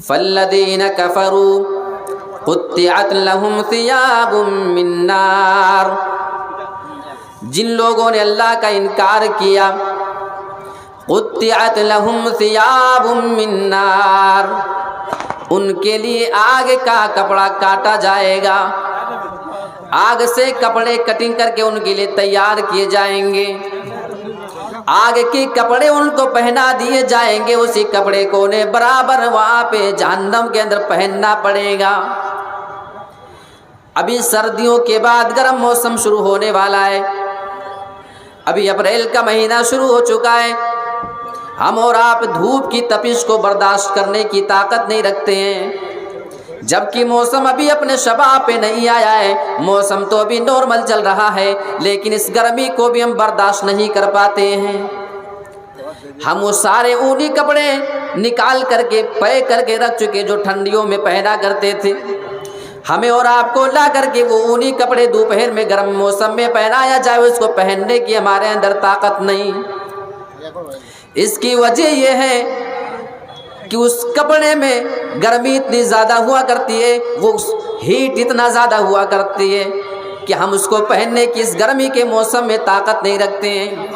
فالذین کفروا قطعت لهم ثیاب من نار، جن لوگوں نے اللہ کا انکار کیا، قطعت لهم ثیاب من نار، ان کے لیے آگ کا کپڑا کاٹا جائے گا، آگ سے کپڑے کٹنگ کر کے ان کے لیے تیار کیے جائیں گے، آگ کے کپڑے ان کو پہنا دیے جائیں گے، اسی کپڑے کو انہیں برابر وہاں پہ جہنم کے اندر پہننا پڑے گا۔ ابھی سردیوں کے بعد گرم موسم شروع ہونے والا ہے، ابھی اپریل کا مہینہ شروع ہو چکا ہے، ہم اور آپ دھوپ کی تپش کو برداشت کرنے کی طاقت نہیں رکھتے ہیں، جبکہ موسم ابھی اپنے شباب پہ نہیں آیا ہے، موسم تو ابھی نارمل چل رہا ہے، لیکن اس گرمی کو بھی ہم برداشت نہیں کر پاتے ہیں۔ ہم وہ سارے اونی کپڑے نکال کر کے پیک کر کے رکھ چکے جو ٹھنڈیوں میں پہنا کرتے تھے، ہمیں اور آپ کو لا کر کے وہ اونی کپڑے دوپہر میں گرم موسم میں پہنایا جائے، اس کو پہننے کی ہمارے اندر طاقت نہیں۔ اس کی وجہ یہ ہے کہ اس کپڑے میں گرمی اتنی زیادہ ہوا کرتی ہے، وہ ہیٹ اتنا زیادہ ہوا کرتی ہے کہ ہم اس کو پہننے کی اس گرمی کے موسم میں طاقت نہیں رکھتے ہیں۔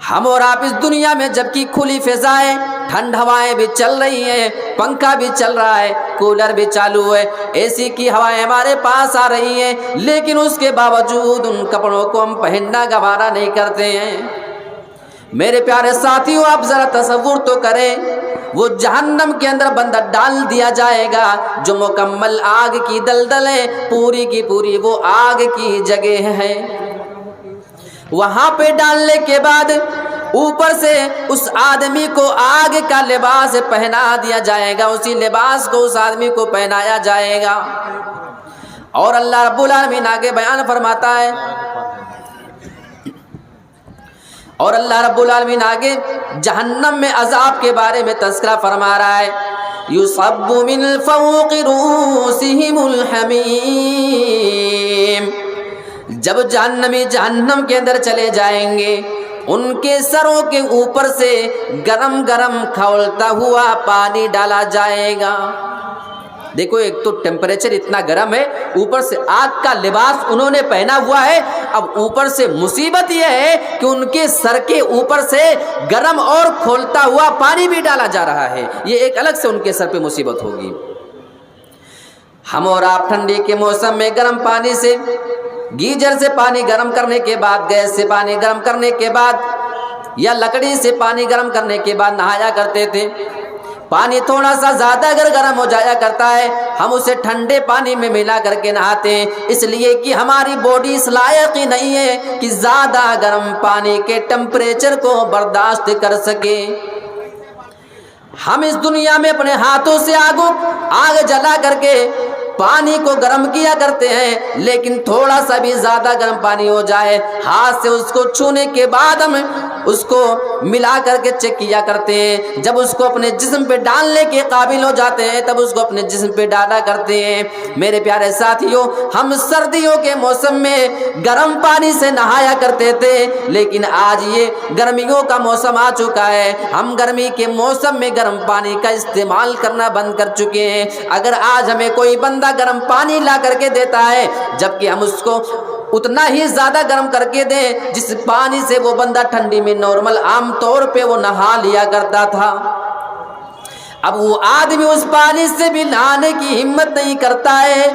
ہم اور آپ اس دنیا میں جبکہ کھلی فضائیں، ٹھنڈ ہوائیں بھی چل رہی ہیں، پنکھا بھی چل رہا ہے، کولر بھی چالو ہے، اے سی کی ہوائیں ہمارے پاس آ رہی ہیں، لیکن اس کے باوجود ان کپڑوں کو ہم پہننا گوارا نہیں کرتے ہیں۔ میرے پیارے ساتھیوں، آپ ذرا تصور تو کریں، وہ جہنم کے اندر بندہ ڈال دیا جائے گا جو مکمل آگ کی دلدل ہے، پوری کی پوری وہ آگ کی جگہ ہے، وہاں پہ ڈالنے کے بعد اوپر سے اس آدمی کو آگ کا لباس پہنا دیا جائے گا، اسی لباس کو اس آدمی کو پہنایا جائے گا۔ اور اللہ رب العالمین آگے بیان فرماتا ہے، اور اللہ رب العالمین آگے جہنم میں عذاب کے بارے میں تذکرہ فرما رہا ہے، یصب من فوق رؤوسہم الحمیم، جب جہنمی جہنم کے اندر چلے جائیں گے، ان کے سروں کے اوپر سے گرم گرم کھولتا ہوا پانی ڈالا جائے گا۔ دیکھو، ایک تو ٹیمپریچر اتنا گرم ہے، اوپر سے آگ کا لباس انہوں نے پہنا ہوا ہے، اب اوپر سے مصیبت یہ ہے کہ ان کے سر کے اوپر سے گرم اور کھولتا ہوا پانی بھی ڈالا جا رہا ہے، یہ ایک الگ سے ان کے سر پہ مصیبت ہوگی۔ ہم اور آپ ٹھنڈی کے موسم میں گرم پانی سے، گیزر سے پانی گرم کرنے کے بعد، گیس سے پانی گرم کرنے کے بعد یا لکڑی سے پانی گرم کرنے کے بعد نہایا کرتے تھے۔ پانی تھوڑا سا زیادہ اگر گرم ہو جایا کرتا ہے، ہم اسے ٹھنڈے پانی میں ملا کر کے نہاتے ہیں، اس لیے کہ ہماری باڈی اس لائق ہی نہیں ہے کہ زیادہ گرم پانی کے ٹیمپریچر کو برداشت کر سکے۔ ہم اس دنیا میں اپنے ہاتھوں سے آگ جلا کر کے پانی کو گرم کیا کرتے ہیں، لیکن تھوڑا سا بھی زیادہ گرم پانی ہو جائے، ہاتھ سے اس کو چھونے کے بعد ہم اس کو ملا کر کے چیک کیا کرتے ہیں، جب اس کو اپنے جسم پہ ڈالنے کے قابل ہو جاتے ہیں تب اس کو اپنے جسم پہ ڈالا کرتے ہیں۔ میرے پیارے ساتھیوں، ہم سردیوں کے موسم میں گرم پانی سے نہایا کرتے تھے، لیکن آج یہ گرمیوں کا موسم آ چکا ہے، ہم گرمی کے موسم میں گرم پانی کا استعمال کرنا بند کر چکے ہیں۔ اگر آج ہمیں کوئی بندہ گرم پانی لا کر کے دیتا ہے، جبکہ ہم اس کو اتنا ہی زیادہ گرم کر کے دیں جس پانی سے وہ بندہ ٹھنڈی میں نارمل عام طور پہ وہ نہا لیا کرتا تھا، اب وہ آدمی اس پانی سے بھی نہانے کی ہمت نہیں کرتا ہے۔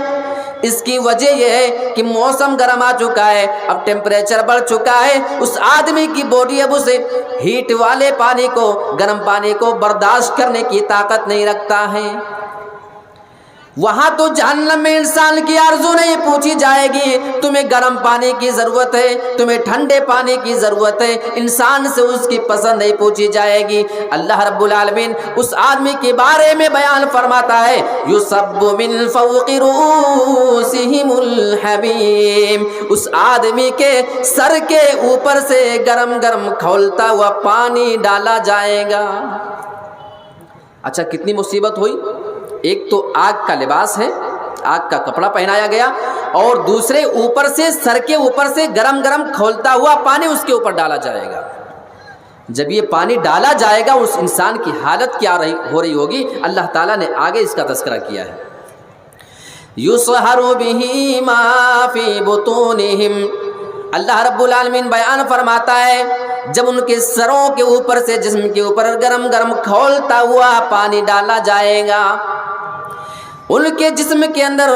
اس کی وجہ یہ ہے کہ موسم گرم آ چکا ہے، اب ٹیمپریچر بڑھ چکا ہے، اس آدمی کی باڈی اب اسے ہیٹ والے پانی کو، گرم پانی کو برداشت کرنے کی طاقت نہیں رکھتا ہے۔ وہاں تو جہنم میں انسان کی آرزو نہیں پوچھی جائے گی، تمہیں گرم پانی کی ضرورت ہے، تمہیں ٹھنڈے پانی کی ضرورت ہے، انسان سے اس کی پسند نہیں پوچھی جائے گی۔ اللہ رب العالمین اس آدمی کے بارے میں بیان فرماتا ہے، یصب من فوق رؤوسہم الحمیم، اس آدمی کے سر کے اوپر سے گرم گرم کھولتا ہوا پانی ڈالا جائے گا۔ اچھا، کتنی مصیبت ہوئی، ایک تو آگ کا لباس ہے، آگ کا کپڑا پہنایا گیا، اور دوسرے اوپر سے سر کے اوپر سے گرم گرم کھولتا ہوا پانی اس کے اوپر ڈالا جائے گا۔ جب یہ پانی ڈالا جائے گا اس انسان کی حالت کیا ہو رہی ہوگی، اللہ تعالیٰ نے آگے اس کا تذکرہ کیا ہے۔ یُصْحَرُ بِهِ مَا فِي بُطُونِهِمْ، اللہ رب العالمین بیان فرماتا ہے جب ان کے سروں کے اوپر سے جسم کے اوپر گرم گرم کھولتا ہوا پانی ڈالا جائے گا، ان کے جسم کے اندر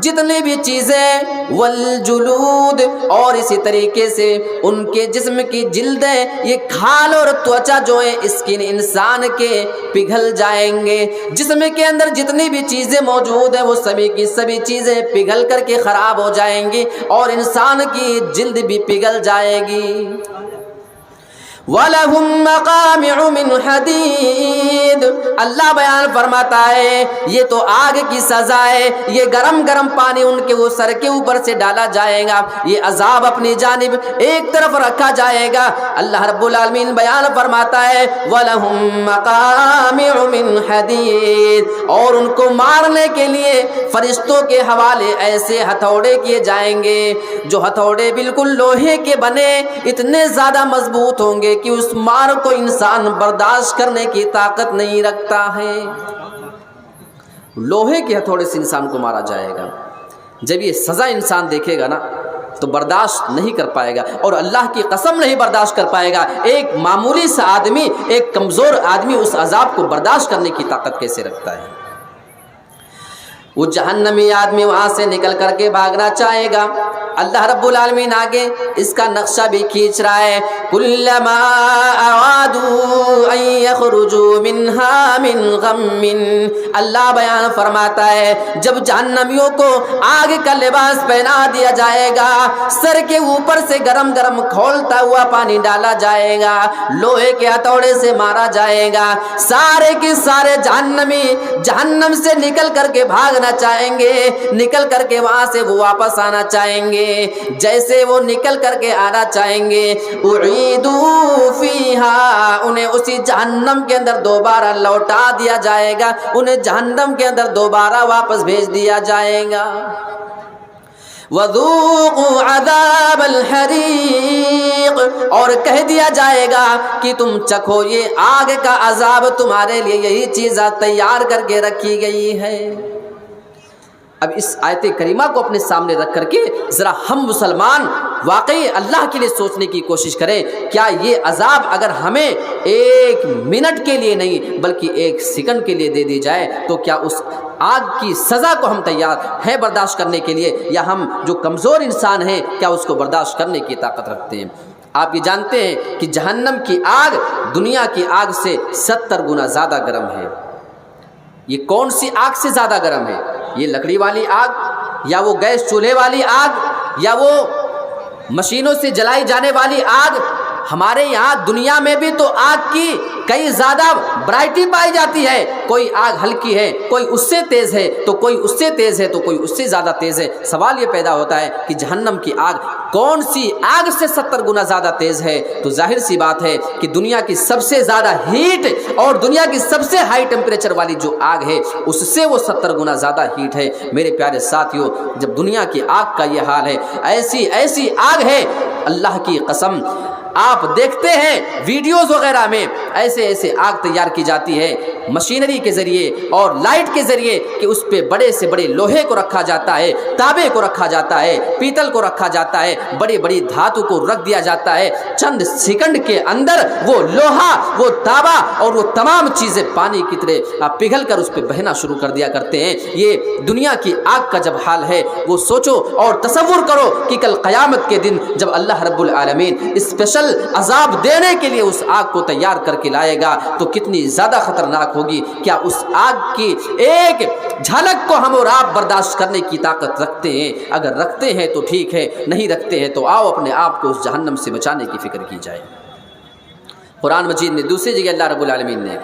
جتنی بھی چیزیں والجلود، اور اسی طریقے سے ان کے جسم کی جلدیں، یہ کھال اور توچا جو ہے اسکن انسان کے پگھل جائیں گے۔ جسم کے اندر جتنی بھی چیزیں موجود ہیں وہ سبھی کی سبھی چیزیں پگھل کر کے خراب ہو جائیں گی اور انسان کی جلد بھی پگھل جائے گی۔ وَلَهُمْ مَقَامِعُ مِنْ حَدِيدٍ، اللہ بیان فرماتا ہے یہ تو آگ کی سزا ہے، یہ گرم گرم پانی ان کے وہ سر کے اوپر سے ڈالا جائے گا، یہ عذاب اپنی جانب ایک طرف رکھا جائے گا۔ اللہ رب العالمین بیان فرماتا ہے وَلَهُمْ مَقَامِعُ مِنْ حَدِيدٍ، اور ان کو مارنے کے لیے فرشتوں کے حوالے ایسے ہتھوڑے کیے جائیں گے جو ہتھوڑے بالکل لوہے کے بنے اتنے زیادہ مضبوط ہوں گے کہ اس مار کو انسان برداشت کرنے کی طاقت نہیں رکھتا ہے۔ لوہے کے ہتھوڑے سے انسان کو مارا جائے گا۔ جب یہ سزا انسان دیکھے گا نا تو برداشت نہیں کر پائے گا، اور اللہ کی قسم نہیں برداشت کر پائے گا۔ ایک معمولی سا آدمی، ایک کمزور آدمی اس عذاب کو برداشت کرنے کی طاقت کیسے رکھتا ہے؟ وہ جہنمی آدمی وہاں سے نکل کر کے بھاگنا چاہے گا۔ اللہ رب العالمین آگے اس کا نقشہ بھی کھینچ رہا ہے کلما ارادوا ان یخرجوا منها من غم، اللہ بیان فرماتا ہے جب جہنمیوں کو آگ کا لباس پہنا دیا جائے گا، سر کے اوپر سے گرم گرم کھولتا ہوا پانی ڈالا جائے گا، لوہے کے ہتھوڑے سے مارا جائے گا، سارے کے سارے جہنمی جہنم سے نکل کر کے بھاگنا چاہیں گے، نکل کر کے وہاں سے وہ واپس آنا چاہیں گے۔ جیسے وہ نکل کر کے آنا چاہیں گے اعیدوا فیہا، انہیں اسی جہنم کے اندر دوبارہ لوٹا دیا جائے گا، انہیں جہنم کے اندر دوبارہ واپس بھیج دیا جائے گا۔ وَذُوقُوا عَذَابَ الْحَرِيقِ، اور کہہ دیا جائے گا کہ تم چکھو یہ آگ کا عذاب، تمہارے لیے یہی چیزیں تیار کر کے رکھی گئی ہے۔ اب اس آیت کریمہ کو اپنے سامنے رکھ کر کے ذرا ہم مسلمان واقعی اللہ کے لیے سوچنے کی کوشش کریں، کیا یہ عذاب اگر ہمیں ایک منٹ کے لیے نہیں بلکہ ایک سیکنڈ کے لیے دے دی جائے تو کیا اس آگ کی سزا کو ہم تیار ہیں برداشت کرنے کے لیے، یا ہم جو کمزور انسان ہیں کیا اس کو برداشت کرنے کی طاقت رکھتے ہیں؟ آپ یہ جانتے ہیں کہ جہنم کی آگ دنیا کی آگ سے 70 گنا زیادہ گرم ہے۔ یہ کون سی آگ سے زیادہ گرم ہے؟ یہ لکڑی والی آگ، یا وہ گیس چولہے والی آگ، یا وہ مشینوں سے جلائی جانے والی آگ؟ ہمارے یہاں دنیا میں بھی تو آگ کی کئی زیادہ ورائٹی پائی جاتی ہے، کوئی آگ ہلکی ہے، کوئی اس سے تیز ہے، تو کوئی اس سے تیز ہے، تو کوئی اس سے زیادہ تیز ہے۔ سوال یہ پیدا ہوتا ہے کہ جہنم کی آگ کون سی آگ سے 70 گنا زیادہ تیز ہے؟ تو ظاہر سی بات ہے کہ دنیا کی سب سے زیادہ ہیٹ اور دنیا کی سب سے ہائی ٹیمپریچر والی جو آگ ہے اس سے وہ 70 گنا زیادہ ہیٹ ہے۔ میرے پیارے ساتھیوں، جب دنیا کی آگ کا یہ حال ہے، ایسی آگ ہے، اللہ کی قسم آپ دیکھتے ہیں ویڈیوز وغیرہ میں ایسے آگ تیار کی جاتی ہے مشینری کے ذریعے اور لائٹ کے ذریعے کہ اس پہ بڑے سے بڑے لوہے کو رکھا جاتا ہے، تانبے کو رکھا جاتا ہے، پیتل کو رکھا جاتا ہے، بڑی بڑی دھاتو کو رکھ دیا جاتا ہے، چند سیکنڈ کے اندر وہ لوہا، وہ تانبا اور وہ تمام چیزیں پانی کی طرح پگھل کر اس پہ بہنا شروع کر دیا کرتے ہیں۔ یہ دنیا کی آگ کا جب حال ہے وہ سوچو اور تصور کرو کہ کل قیامت کے دن جب اللہ رب العالمین اسپیشل عذاب دینے کے لیے اس آگ کو تیار کر کے لائے گا تو کتنی زیادہ خطرناک ہوگی۔ کیا اس آگ کی ایک جھلک کو ہم اور آپ برداشت کرنے کی طاقت رکھتے ہیں؟ اگر رکھتے ہیں تو ٹھیک ہے، نہیں رکھتے ہیں تو آؤ اپنے آپ کو اس جہنم سے بچانے کی فکر کی جائے۔ قرآن مجید میں دوسری جگہ اللہ رب العالمین نے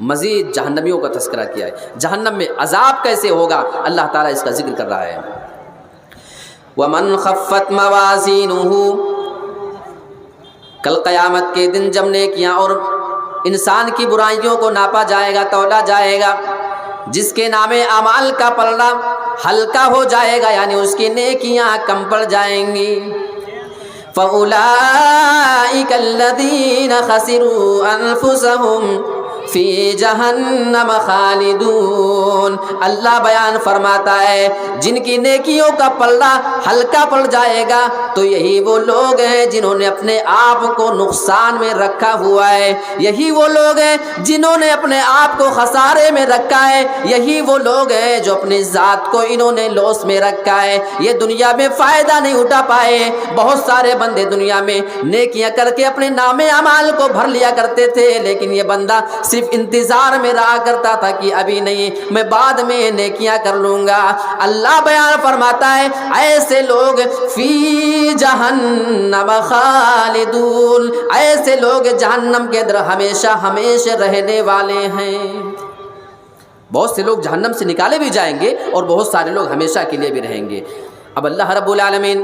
مزید جہنمیوں کا تذکرہ کیا ہے، جہنم میں عذاب کیسے ہوگا اللہ تعالیٰ اس کا ذکر کر رہا ہے۔ وَمَنْ خَفَّتْ مَوَازِينُهُ، کل قیامت کے دن جب نیکیاں اور انسان کی برائیوں کو ناپا جائے گا، تولا جائے گا، جس کے نام اعمال کا پلڑا ہلکا ہو جائے گا، یعنی اس کی نیکیاں کم پڑ جائیں گی، فَأُولَٰئِكَ الَّذِينَ خَسِرُوا أَنفُسَهُمْ فی جہنم خالدون۔ اللہ بیان فرماتا ہے جن کی نیکیوں کا پلڑا ہلکا پڑ جائے گا تو یہی وہ لوگ ہیں جنہوں نے اپنے آپ کو نقصان میں رکھا ہوا ہے، یہی وہ لوگ ہیں جنہوں نے اپنے آپ کو خسارے میں رکھا ہے، یہی وہ لوگ ہیں جو اپنی ذات کو انہوں نے لوس میں رکھا ہے، یہ دنیا میں فائدہ نہیں اٹھا پائے۔ بہت سارے بندے دنیا میں نیکیاں کر کے اپنے نام اعمال کو بھر لیا کرتے تھے، لیکن یہ بندہ صرف انتظار میں رہا کرتا تھا کہ ابھی نہیں، میں بعد میں نیکیاں کر لوں گا۔ اللہ بیان فرماتا ہے ایسے لوگ فی جہنم خالدون، ایسے لوگ جہنم کے اندر ہمیشہ ہمیشہ رہنے والے ہیں۔ بہت سے لوگ جہنم سے نکالے بھی جائیں گے اور بہت سارے لوگ ہمیشہ کے لیے بھی رہیں گے۔ اب اللہ رب العالمین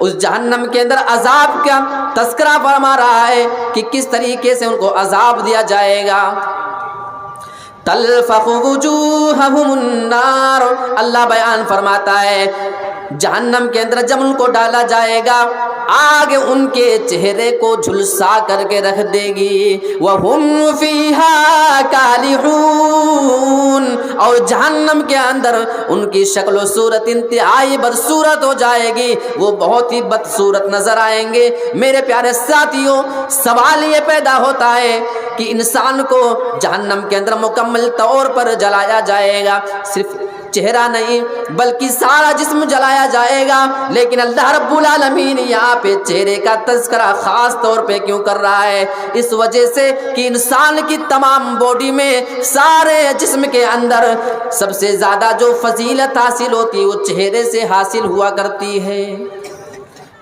اس جہنم کے اندر عذاب کا تذکرہ فرما رہا ہے کہ کس طریقے سے ان کو عذاب دیا جائے گا۔ تلفح وجوہہم النار، اللہ بیان فرماتا ہے جہنم کے اندر جب ان کو ڈالا جائے گا آگ ان کے چہرے کو جھلسا کر کے رکھ دے گی، وَهُمْ فِيهَا كَالِحُونَ، اور جہنم کے اندر ان کی شکل و صورت انتہائی بدصورت ہو جائے گی، وہ بہت ہی بدصورت نظر آئیں گے۔ میرے پیارے ساتھیوں، سوال یہ پیدا ہوتا ہے کہ انسان کو جہنم کے اندر مکمل طور پر جلایا جائے گا، صرف چہرہ نہیں بلکہ سارا جسم جلایا جائے گا، لیکن اللہ رب العالمین یہاں پہ چہرے کا تذکرہ خاص طور پہ کیوں کر رہا ہے؟ اس وجہ سے کہ انسان کی تمام باڈی میں سارے جسم کے اندر سب سے زیادہ جو فضیلت حاصل ہوتی ہے وہ چہرے سے حاصل ہوا کرتی ہے۔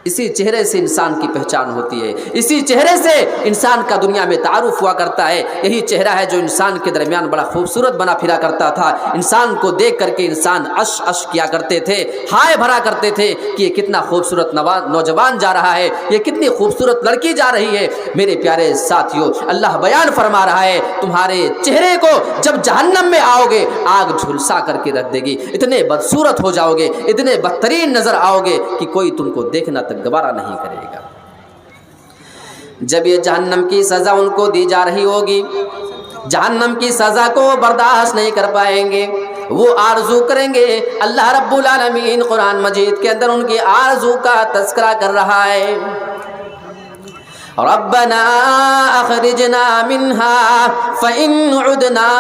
اسی چہرے سے انسان کی پہچان ہوتی ہے، اسی چہرے سے انسان کا دنیا میں تعارف ہوا کرتا ہے۔ یہی چہرہ ہے جو انسان کے درمیان بڑا خوبصورت بنا پھرا کرتا تھا، انسان کو دیکھ کر کے انسان اش اش کیا کرتے تھے، ہائے بھرا کرتے تھے کہ یہ کتنا خوبصورت نوجوان جا رہا ہے، یہ کتنی خوبصورت لڑکی جا رہی ہے۔ میرے پیارے ساتھیوں، اللہ بیان فرما رہا ہے تمہارے چہرے کو جب جہنم میں آؤ گے آگ جھلسا کر کے رکھ دے گی، اتنے بدصورت ہو جاؤ گے، اتنے بدترین نظر آؤ گے کہ کوئی تم کو دیکھنا تک گوارا نہیں کرے گا۔ جب یہ جہنم کی سزا ان کو دی جا رہی ہوگی، جہنم کی سزا کو برداشت نہیں کر پائیں گے، وہ آرزو کریں گے۔ اللہ رب العالمین قرآن مجید کے اندر ان کی آرزو کا تذکرہ کر رہا ہے، ربنا اخرجنا منها فإن عدنا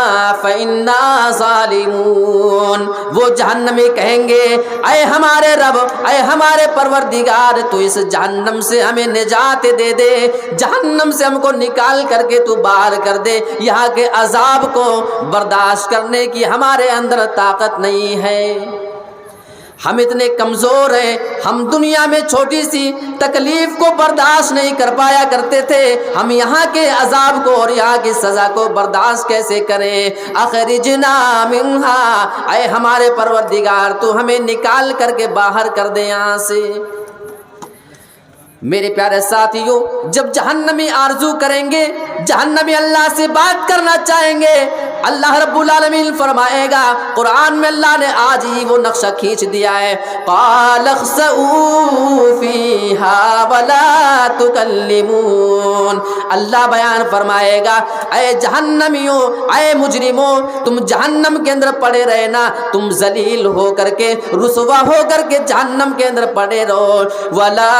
فإنا ظالمون۔ وہ جہنمی کہیں گے اے ہمارے رب، اے ہمارے پروردگار، تو اس جہنم سے ہمیں نجات دے دے، جہنم سے ہم کو نکال کر کے تو باہر کر دے، یہاں کے عذاب کو برداشت کرنے کی ہمارے اندر طاقت نہیں ہے، ہم اتنے کمزور ہیں، ہم دنیا میں چھوٹی سی تکلیف کو برداشت نہیں کر پایا کرتے تھے، ہم یہاں کے عذاب کو اور یہاں کی سزا کو برداشت کیسے کریں؟ اخرجنا منہا، اے ہمارے پروردگار تو ہمیں نکال کر کے باہر کر دے یہاں سے۔ میرے پیارے ساتھیوں، جب جہنمی آرزو کریں گے، جہنمی اللہ سے بات کرنا چاہیں گے، اللہ رب العالمین فرمائے گا، قرآن میں اللہ نے آج ہی وہ نقشہ کھینچ دیا ہے، قال اخسئوا فیہا ولا تکلمون۔ اللہ بیان فرمائے گا اے جہنمیوں، اے مجرموں، تم جہنم کے اندر پڑے رہنا، تم ذلیل ہو کر کے رسوا ہو کر کے جہنم کے اندر پڑے رہو، ولا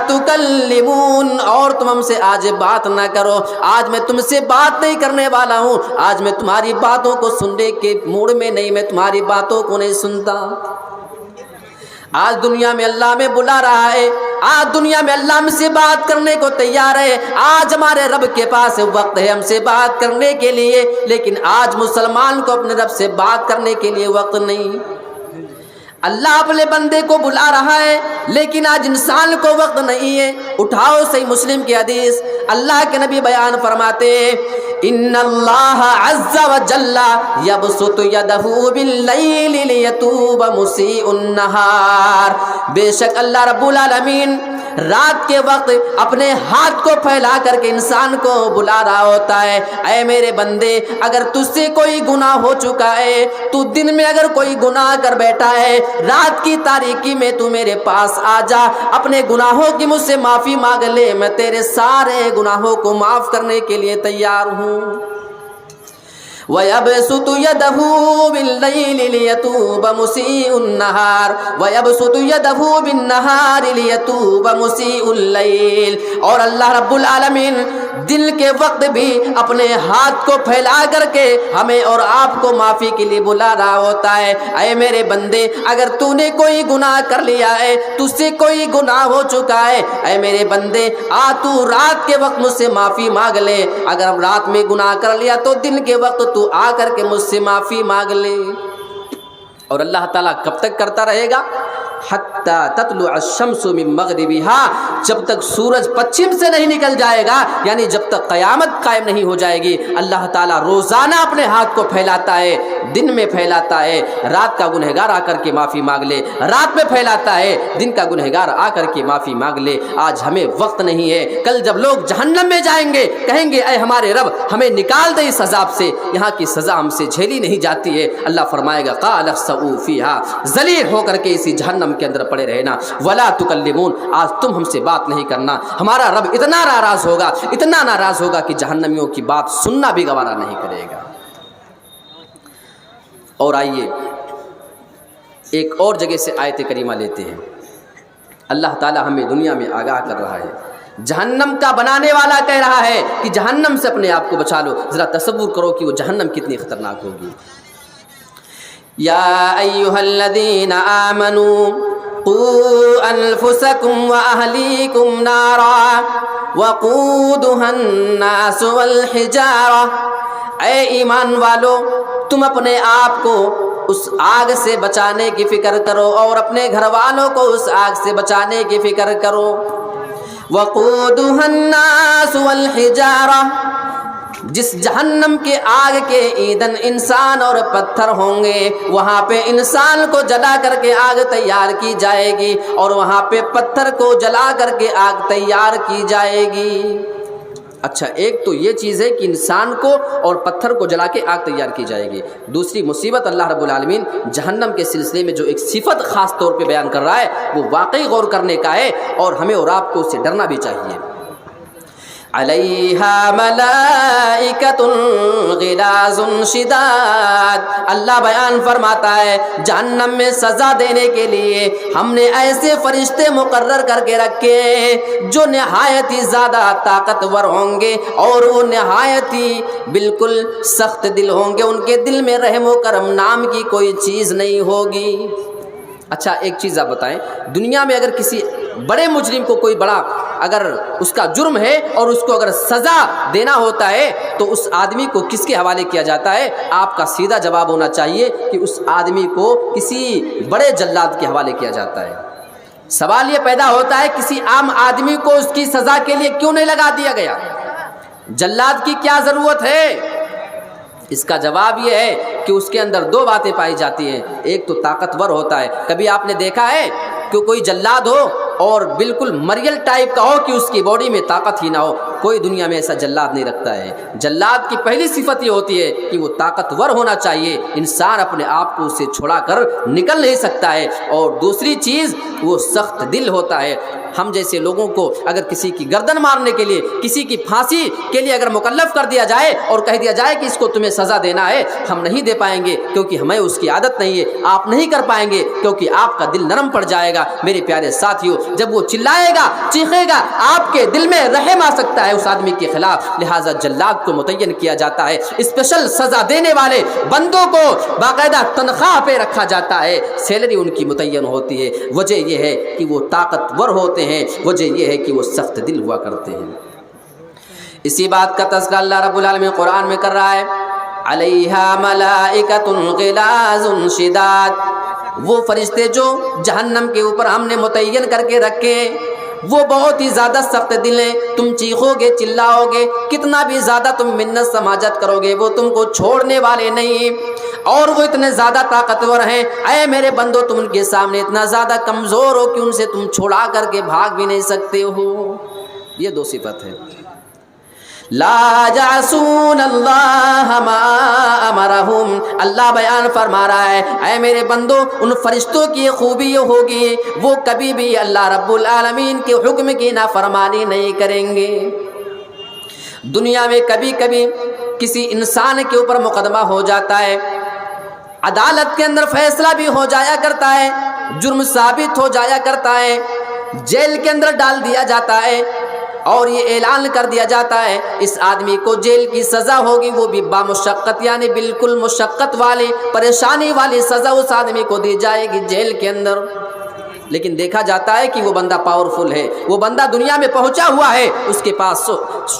تکلمون، اور تم ہم سے آج بات نہ کرو، آج میں تم سے بات نہیں کرنے والا ہوں، آج میں تمہاری باتوں کو سننے کے موڈ میں نہیں، میں تمہاری باتوں کو نہیں سنتا۔ آج دنیا میں اللہ میں بلا رہا ہے، آج دنیا میں اللہ ہم سے بات کرنے کو تیار ہے، آج ہمارے رب کے پاس وقت ہے ہم سے بات کرنے کے لیے، لیکن آج مسلمان کو اپنے رب سے بات کرنے کے لیے وقت نہیں۔ اللہ اپنے بندے کو بلا رہا ہے لیکن آج انسان کو وقت نہیں ہے۔ اٹھاؤ صحیح مسلم کی حدیث، اللہ کے نبی بیان فرماتے ہیں ان اللہ عز وجل یبسط یدہ باللیل لیتوب مسیء النہار، بے شک اللہ رب العالمین رات کے وقت اپنے ہاتھ کو پھیلا کر کے انسان کو بلا رہا ہوتا ہے، اے میرے بندے اگر تجھ سے کوئی گناہ ہو چکا ہے، تو دن میں اگر کوئی گناہ کر بیٹھا ہے، رات کی تاریکی میں تو میرے پاس آ جا، اپنے گناہوں کی مجھ سے معافی مانگ لے، میں تیرے سارے گناہوں کو معاف کرنے کے لیے تیار ہوں۔ وَيَبْسُطُ يَدَهُ بِاللَّيْلِ لِيَتُوبَ مُسِيءُ النَّهَارِ وَيَبْسُطُ يَدَهُ بِالنَّهَارِ لِيَتُوبَ مُسِيءُ اللَّيْلِ، اور اللہ رب العالمین دن کے وقت بھی اپنے ہاتھ کو پھیلا کر کے ہمیں اور آپ کو معافی کے لیے بلا رہا ہوتا ہے۔ اے میرے بندے اگر تو نے کوئی گناہ کر لیا ہے، تجھ سے کوئی گناہ ہو چکا ہے، اے میرے بندے آ تو رات کے وقت مجھ سے معافی مانگ لے، اگر رات میں گناہ کر لیا تو دن کے وقت تو آ کر کے مجھ سے معافی مانگ لے۔ اور اللہ تعالیٰ کب تک کرتا رہے گا؟ حتی تطلع الشمس من مغربها، جب تک سورج پچھم سے نہیں نکل جائے گا، یعنی جب تک قیامت قائم نہیں ہو جائے گی۔ اللہ تعالیٰ روزانہ اپنے ہاتھ کو پھیلاتا ہے، دن میں پھیلاتا ہے، رات کا گنہگار آ کر کے معافی مانگ لے، رات میں پھیلاتا ہے، دن کا گنہگار آ کر کے معافی مانگ لے۔ آج ہمیں وقت نہیں ہے، کل جب لوگ جہنم میں جائیں گے کہیں گے اے ہمارے رب ہمیں نکال دے اس عذاب سے، یہاں کی سزا ہم سے جھیلی نہیں جاتی ہے۔ اللہ فرمائے گا قال اخسؤوا فیہا، ذلیل ہو کر کے اسی جہنم کے اندر پڑے رہنا، ولا تکلمون، آج تم ہم سے بات نہیں کرنا۔ ہمارا رب اتنا ناراض ہوگا کہ جہنمیوں کی بات سننا بھی گوارا نہیں کرے گا۔ اور آئیے ایک اور جگہ سے آیت کریمہ لیتے ہیں۔ اللہ تعالی ہمیں دنیا میں آگاہ کر رہا ہے، جہنم کا بنانے والا کہہ رہا ہے کہ جہنم سے اپنے آپ کو بچا لو۔ ذرا تصور کرو کہ وہ جہنم کتنی خطرناک ہوگی۔ یا ایھا الذین آمنوا قوا انفسکم واہلیکم نارا وقودھا الناس والحجارہ، اے ایمان والو تم اپنے آپ کو اس آگ سے بچانے کی فکر کرو اور اپنے گھر والوں کو اس آگ سے بچانے کی فکر کرو۔ وقودھا الناس والحجارہ، جس جہنم کے آگ کے ایندھن انسان اور پتھر ہوں گے، وہاں پہ انسان کو جلا کر کے آگ تیار کی جائے گی اور وہاں پہ پتھر کو جلا کر کے آگ تیار کی جائے گی۔ اچھا، ایک تو یہ چیز ہے کہ انسان کو اور پتھر کو جلا کے آگ تیار کی جائے گی۔ دوسری مصیبت اللہ رب العالمین جہنم کے سلسلے میں جو ایک صفت خاص طور پہ بیان کر رہا ہے وہ واقعی غور کرنے کا ہے، اور ہمیں اور آپ کو اس سے ڈرنا بھی چاہیے۔ علیہا ملائکۃ غلاظ شداد، اللہ بیان فرماتا ہے جہنم میں سزا دینے کے لیے ہم نے ایسے فرشتے مقرر کر کے رکھے جو نہایت ہی زیادہ طاقتور ہوں گے اور وہ نہایت ہی بالکل سخت دل ہوں گے، ان کے دل میں رحم و کرم نام کی کوئی چیز نہیں ہوگی۔ اچھا ایک چیز آپ بتائیں، دنیا میں اگر کسی بڑے مجرم کو کوئی بڑا اگر اس کا جرم ہے اور اس کو اگر سزا دینا ہوتا ہے تو اس آدمی کو کس کے حوالے کیا جاتا ہے؟ آپ کا سیدھا جواب ہونا چاہیے کہ اس آدمی کو کسی بڑے جلاد کے حوالے کیا جاتا ہے۔ سوال یہ پیدا ہوتا ہے کسی عام آدمی کو اس کی سزا کے لیے کیوں نہیں لگا دیا گیا؟ جلاد کی کیا ضرورت ہے؟ اس کا جواب یہ ہے کہ اس کے اندر دو باتیں پائی جاتی ہیں، ایک تو طاقتور ہوتا ہے۔ کبھی آپ نے دیکھا ہے کہ کوئی جلاد ہو اور بالکل مریل ٹائپ کا ہو کہ اس کی باڈی میں طاقت ہی نہ ہو؟ کوئی دنیا میں ایسا جلاد نہیں رکھتا ہے۔ جلاد کی پہلی صفت یہ ہوتی ہے کہ وہ طاقتور ہونا چاہیے، انسان اپنے آپ کو اسے چھڑا کر نکل نہیں سکتا ہے، اور دوسری چیز وہ سخت دل ہوتا ہے۔ ہم جیسے لوگوں کو اگر کسی کی گردن مارنے کے لیے، کسی کی پھانسی کے لیے اگر مکلف کر دیا جائے اور کہہ دیا جائے کہ اس کو تمہیں سزا دینا ہے، ہم نہیں دے پائیں گے کیونکہ ہمیں اس کی عادت نہیں ہے۔ آپ نہیں کر پائیں گے کیونکہ آپ کا دل نرم پڑ جائے گا۔ میرے پیارے ساتھیوں، جب وہ چلائے گا، چیخے گا، آپ کے دل میں رحم آ سکتا ہے اس آدمی کے خلاف، لہٰذا جلاد کو متعین کیا جاتا ہے۔ اسپیشل سزا دینے والے بندوں کو باقاعدہ تنخواہ پہ رکھا جاتا ہے، سیلری ان کی متعین ہوتی ہے۔ وجہ یہ ہے کہ وہ طاقتور ہوتے ہیں، وجہ یہ ہے کہ وہ سخت دل ہوا کرتے ہیں۔ اسی بات کا تذکرہ اللہ رب العالمین قرآن میں کر رہا ہے، علیہا ملائکۃ غلاظ شداد، وہ فرشتے جو جہنم کے اوپر ہم نے متعین کر کے رکھے وہ بہت ہی زیادہ سخت دل ہیں۔ تم چیخو گے، چلاؤ گے، کتنا بھی زیادہ تم منت سماجت کرو گے، وہ تم کو چھوڑنے والے نہیں۔ اور وہ اتنے زیادہ طاقتور ہیں، اے میرے بندو تم ان کے سامنے اتنا زیادہ کمزور ہو کہ ان سے تم چھڑا کر کے بھاگ بھی نہیں سکتے ہو۔ یہ دو صفت ہے۔ لا یعصون اللہ ما امرہم، اللہ بیان فرما رہا ہے اے میرے بندو ان فرشتوں کی خوبی یہ ہوگی وہ کبھی بھی اللہ رب العالمین کے حکم کی نافرمانی نہیں کریں گے۔ دنیا میں کبھی کبھی کسی انسان کے اوپر مقدمہ ہو جاتا ہے، عدالت کے اندر فیصلہ بھی ہو جایا کرتا ہے، جرم ثابت ہو جایا کرتا ہے، جیل کے اندر ڈال دیا جاتا ہے اور یہ اعلان کر دیا جاتا ہے اس آدمی کو جیل کی سزا ہوگی، وہ بھی بامشقت یعنی بالکل مشقت والی پریشانی والی سزا اس آدمی کو دی جائے گی جیل کے اندر۔ لیکن دیکھا جاتا ہے کہ وہ بندہ پاورفل ہے، وہ بندہ دنیا میں پہنچا ہوا ہے، اس کے پاس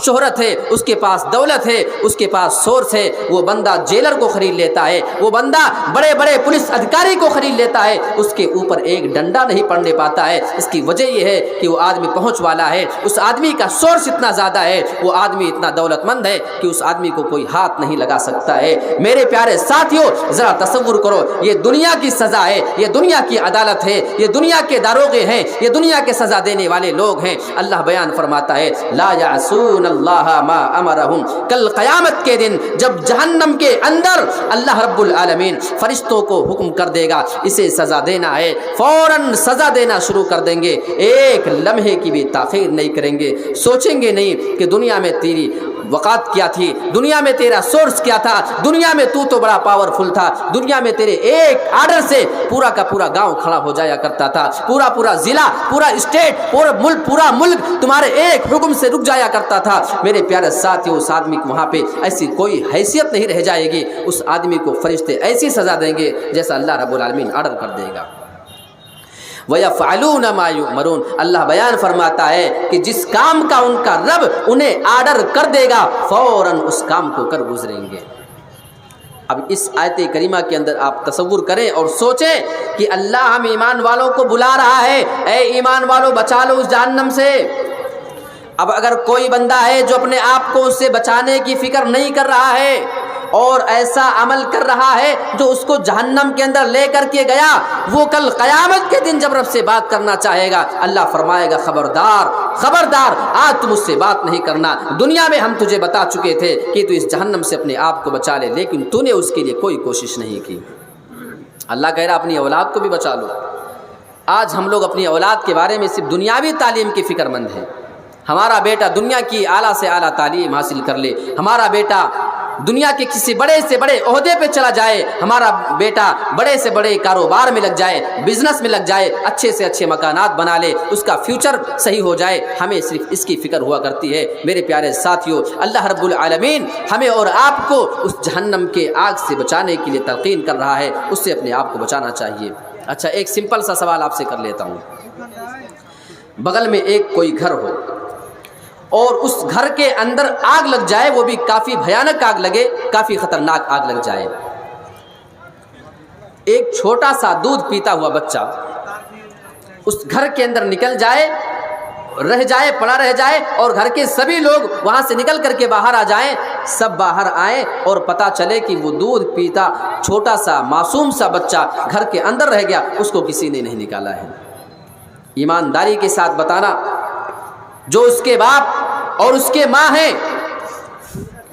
شہرت ہے، اس کے پاس دولت ہے، اس کے پاس سورس ہے، وہ بندہ جیلر کو خرید لیتا ہے، وہ بندہ بڑے بڑے پولیس ادھیکاری کو خرید لیتا ہے، اس کے اوپر ایک ڈنڈا نہیں پڑنے پاتا ہے۔ اس کی وجہ یہ ہے کہ وہ آدمی پہنچ والا ہے، اس آدمی کا سورس اتنا زیادہ ہے، وہ آدمی اتنا دولت مند ہے کہ اس آدمی کو کوئی ہاتھ نہیں لگا سکتا ہے۔ میرے پیارے ساتھیوں ذرا تصور کرو، یہ دنیا کی سزا ہے، یہ دنیا کی عدالت ہے، یہ دنیا کے داروغے ہیں، یہ دنیا کے سزا دینے والے لوگ ہیں۔ اللہ بیان فرماتا ہے لا یعصون اللہ ما امرہم، کل قیامت کے دن جب جہنم کے اندر اللہ رب العالمین فرشتوں کو حکم کر دے گا اسے سزا دینا ہے، فوراً سزا دینا شروع کر دیں گے، ایک لمحے کی بھی تاخیر نہیں کریں گے، سوچیں گے نہیں کہ دنیا میں تیری وقات کیا تھی، دنیا میں تیرا سورس کیا تھا، دنیا میں تو بڑا پاورفل تھا، دنیا میں تیرے ایک آرڈر سے پورا کا پورا گاؤں کھڑا ہو جایا کرتا تھا، پورا ضلع، پورا اسٹیٹ، پورا ملک تمہارے ایک حکم سے رک جایا کرتا تھا۔ میرے پیارے ساتھیوں اس آدمی کو وہاں پہ ایسی کوئی حیثیت نہیں رہ جائے گی، اس آدمی کو فرشتے ایسی سزا دیں گے جیسا اللہ رب العالمین آرڈر کر دے گا۔ وَيَفْعَلُونَ مَا يُؤْمَرُونَ، اللہ بیان فرماتا ہے کہ جس کام کا ان کا رب انہیں آرڈر کر دے گا فوراً اس کام کو کر گزریں گے۔ اب اس آیت کریمہ کے اندر آپ تصور کریں اور سوچیں کہ اللہ ہم ایمان والوں کو بلا رہا ہے، اے ایمان والوں بچا لو اس جہنم سے۔ اب اگر کوئی بندہ ہے جو اپنے آپ کو اس سے بچانے کی فکر نہیں کر رہا ہے اور ایسا عمل کر رہا ہے جو اس کو جہنم کے اندر لے کر کے گیا، وہ کل قیامت کے دن جب رب سے بات کرنا چاہے گا اللہ فرمائے گا خبردار خبردار آج تم اس سے بات نہیں کرنا، دنیا میں ہم تجھے بتا چکے تھے کہ تو اس جہنم سے اپنے آپ کو بچا لے لیکن تو نے اس کے لیے کوئی کوشش نہیں کی۔ اللہ کہہ رہا اپنی اولاد کو بھی بچا لو۔ آج ہم لوگ اپنی اولاد کے بارے میں صرف دنیاوی تعلیم کی فکر مند ہیں، ہمارا بیٹا دنیا کی اعلیٰ سے اعلیٰ تعلیم حاصل کر لے، ہمارا بیٹا دنیا کے کسی بڑے سے بڑے عہدے پہ چلا جائے، ہمارا بیٹا بڑے سے بڑے کاروبار میں لگ جائے، بزنس میں لگ جائے، اچھے سے اچھے مکانات بنا لے، اس کا فیوچر صحیح ہو جائے، ہمیں صرف اس کی فکر ہوا کرتی ہے۔ میرے پیارے ساتھیوں اللہ رب العالمین ہمیں اور آپ کو اس جہنم کے آگ سے بچانے کے لیے تلقین کر رہا ہے، اس سے اپنے آپ کو بچانا چاہیے۔ اچھا ایک سمپل سا سوال آپ سے کر لیتا ہوں، بغل میں ایک کوئی گھر ہو اور اس گھر کے اندر آگ لگ جائے، وہ بھی کافی بھیانک آگ لگے، کافی خطرناک آگ لگ جائے، ایک چھوٹا سا دودھ پیتا ہوا بچہ اس گھر کے اندر نکل جائے، رہ جائے، پڑا رہ جائے اور گھر کے سبھی لوگ وہاں سے نکل کر کے باہر آ جائیں، سب باہر آئیں اور پتہ چلے کہ وہ دودھ پیتا چھوٹا سا معصوم سا بچہ گھر کے اندر رہ گیا، اس کو کسی نے نہیں نکالا ہے۔ ایمانداری کے ساتھ بتانا، جو اس کے باپ اور اس کے ماں ہیں